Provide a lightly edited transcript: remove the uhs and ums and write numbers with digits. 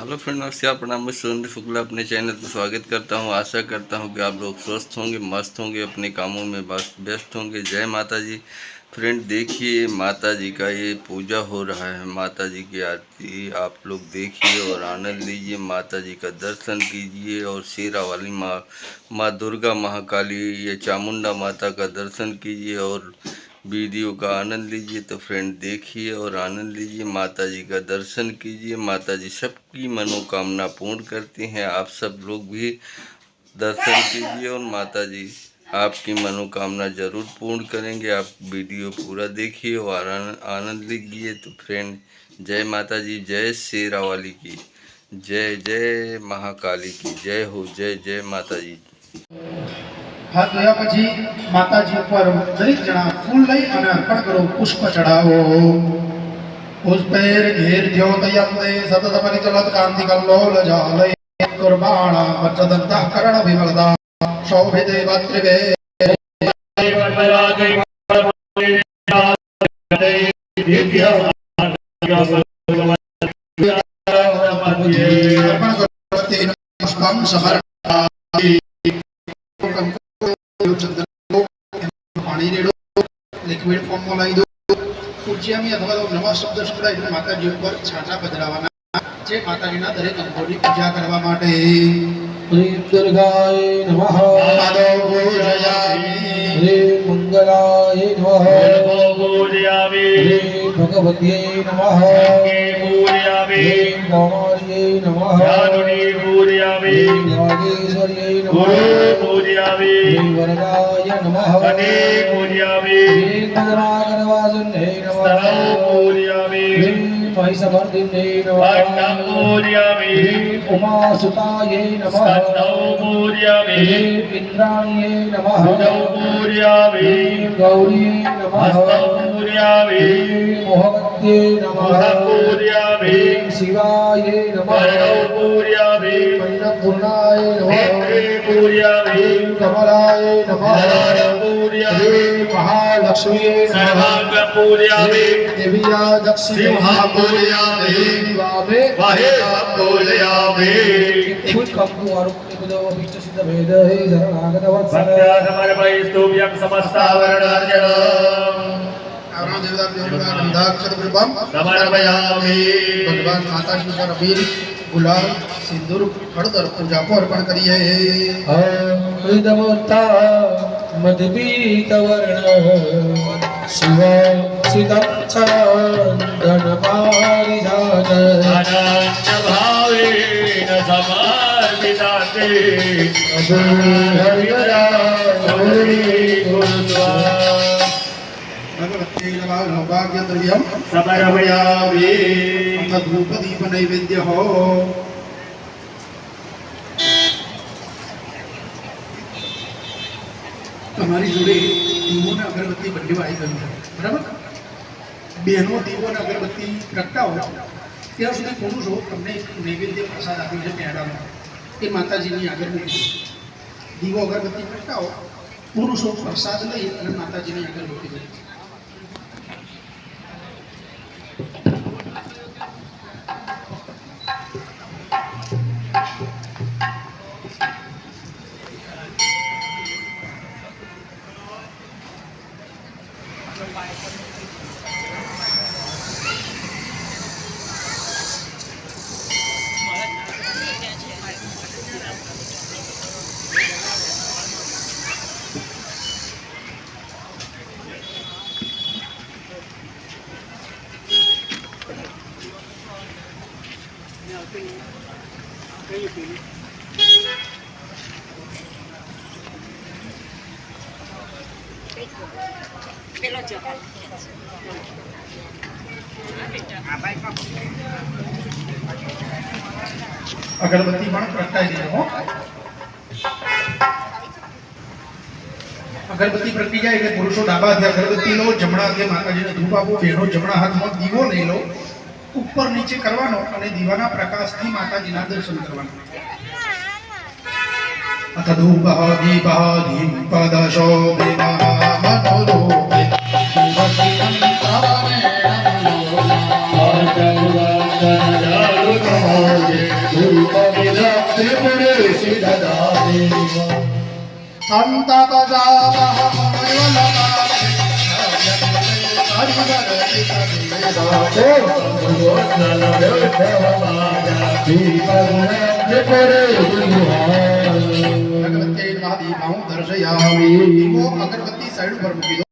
Hello friend, नमस्कार, प्रणाम। मैं सुरेंद्र शुक्ला अपने चैनल पर स्वागत करता हूं। आशा करता हूं कि आप लोग स्वस्थ होंगे, मस्त होंगे, अपने कामों में व्यस्त होंगे। जय माता जी। फ्रेंड देखिए, माता जी का ये पूजा हो रहा है, माता जी की आरती आप लोग देखिए और आनंद लीजिए। माता जी का दर्शन कीजिए और शेरा वाली माँ दुर्गा, महाकाली, ये चामुंडा माता का दर्शन कीजिए और वीडियो का आनंद लीजिए। तो फ्रेंड देखिए और आनंद लीजिए, माता जी का दर्शन कीजिए। माता जी सबकी मनोकामना पूर्ण करती हैं। आप सब लोग भी दर्शन कीजिए और माता जी आपकी मनोकामना जरूर पूर्ण करेंगे। आप वीडियो पूरा देखिए और आनंद लीजिए। तो फ्रेंड जय माता जी, जय शेरा वाली की जय, जय महाकाली की जय हो, जय जय माता जी। हाथ धोया पछी माताजी पर दरेक जना फूल लई अने अर्पण करो, पुष्प चढ़ावो। पुष्पेर घेर द्योतयन्ते सतत परिचलत कांति कल्लोल जालय कुर्बाणा वज्रदन्तः कर्ण विमलदा शोभिते वक्त्रिवे पुष्पं समर्पयामि। पानी रेड़ो, लिक्विड फॉर्म में लाई दो। पूज्यामी अथवा तो नवा शब्द संभળાય એટલે માતાજી ઉપર છાંટા પધરાવવાના જે માતાજીના દરેક અંગોની પૂજા કરવા માટે। श्री दुर्गाय नमः। पादौ पूजयामि। श्री मंगलाय नमः। पूजयामि। श्री भगवत्यै नमः। पूजयामि। श्री गौर्यै नमः। ज्ञानुनी पूजयामि। श्री नागेश्वर्यै नमः। पूजयामि। श्री वरदाय नमः। गणे पूजयामि। श्री गजरागणवासिन्यै नमः। पूजयामि। श्री महिषमर्दिन्यै नमः। पूजयामि। श्री उमासुतायै नमः। पूजयामि। श्री इंद्राण्यै नमः। पूजयामि। श्री गौर्यै नमः। पूजयामि। श्री मोहवत्यै नमः। पूजयामि। श्री शिवायै नमः। पूजयामि। अन्नपूर्णाय नमः। पूजयामि। श्री कमलाय नमः। पूजयामि। श्री महालक्ष्म्यै नमः। पूजयामि। देव्या दक्षिणे पूजयामि। वामे वाहे पूजयामि। कंकु आरोग्य बुद्धो अभीष्ट सिद्ध भेद हे शरणागत वत्सल समर्पयिस्तुभ्यं समस्तावरणर्जनम् आवरण देवता देवता गंधाक्षर पुष्पम समर्पयामि। भगवान माताजी का अबीर गुलाल सिंदूर हळदर पूजा को अर्पण करिए। हृदमोत्ता मधुपीत वर्ण शिव सिदं चन्दन पारिजात अनन्य भावेन समर्पिताते हरिहरा भगवते नमः। सौभाग्य द्रव्यम समर्पयामि। धूप दीप नैवेद्य हो। તમારી જોડે દીવો ને અગરબત્તી બંને આવી ગયું છે, બરાબર? બહેનો દીવો ને અગરબત્તી પ્રગટાવો ત્યાં સુધી પુરુષો તમને એક નૈવેદ્ય પ્રસાદ આપ્યો છે પેડાનો, એ માતાજીની આગળ મૂકી દીવો અગરબત્તી પ્રગટાવો, પુરુષો પ્રસાદ લઈ અને માતાજીની આગળ મૂકી દે। अगरबत्ती पण प्रगटाई देजो। अगरबत्ती प्रगटी जाए એટલે પુરુષો ડાબા હાથે અગરબત્તી લો, જમણા હાથે માતાજીને ધૂપ આપો, બહેનો જમણા હાથમાં દીવો લઈ લો, ઉપર નીચે કરવાનો અને દીવાના પ્રકાશથી માતાજીના દર્શન કરવાના। अथ धूपः दीपः दीपदशोभिनः मनोरूपे शिवशिवं प्राणेन मनोरमा ગુણવાજે ધૂપ વિદા ત્રિપુરે સિદ્ધદાને સંતત અગરબત્તી સાઈડ ઉપર મૂકી દો.